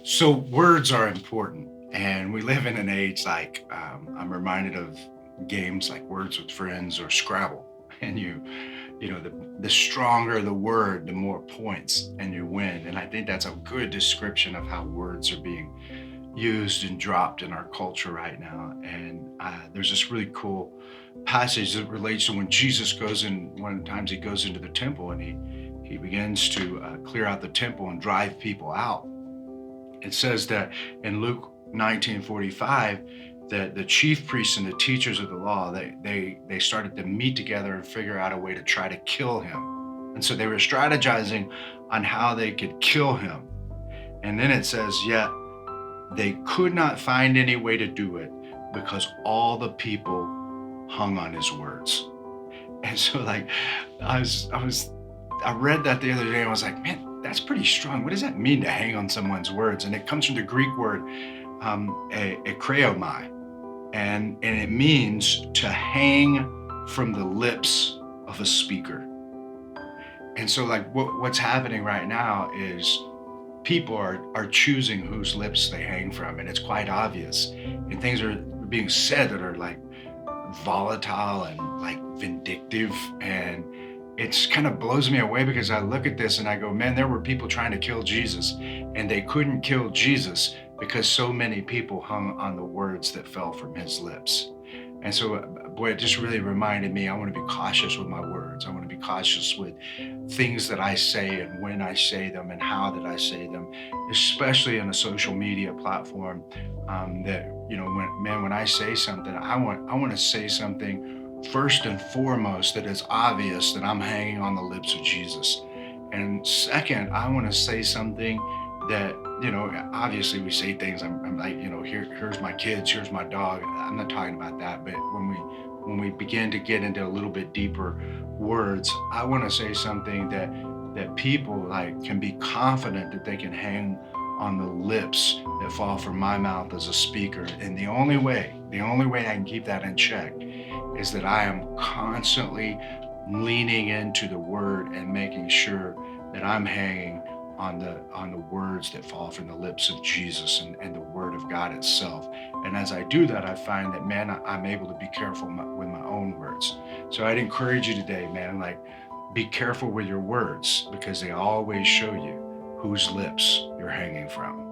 So words are important, and we live in an age like I'm reminded of games like Words with Friends or Scrabble, and the stronger the word, the more points, and you win. And I think that's a good description of how words are being used and dropped in our culture right now. And there's this really cool passage that relates to when Jesus goes in. One of the times he goes into the temple and he begins to clear out the temple and drive people out. It says that in Luke 19:45 that the chief priests and the teachers of the law they started to meet together and figure out a way to try to kill him. And so they were strategizing on how they could kill him. And then it says, yet they could not find any way to do it because all the people hung on his words. And so like I read that the other day and I was like, man, that's pretty strong. What does that mean to hang on someone's words? And it comes from the Greek word a kreomai, and it means to hang from the lips of a speaker. And so like what's happening right now is people are choosing whose lips they hang from, and it's quite obvious. And things are being said that are like volatile and like vindictive, and it's kind of blows me away because I look at this and I go, man, there were people trying to kill Jesus and they couldn't kill Jesus because so many people hung on the words that fell from his lips. And so, boy, it just really reminded me, I want to be cautious with my words. I want to be cautious with things that I say and when I say them and how that I say them, especially in a social media platform. When I say something, I want to say something first and foremost that is obvious that I'm hanging on the lips of Jesus. And second, I want to say something that, obviously we say things. I'm like, here's my kids, here's my dog. I'm not talking about that. But when we begin to get into a little bit deeper words, I want to say something that people like can be confident that they can hang on the lips that fall from my mouth as a speaker. And the only way I can keep that in check is that I am constantly leaning into the word and making sure that I'm hanging on the words that fall from the lips of Jesus and the word of God itself. And as I do that, I find that, man, I'm able to be careful with my own words. So I'd encourage you today, man, like be careful with your words because they always show you whose lips you're hanging from.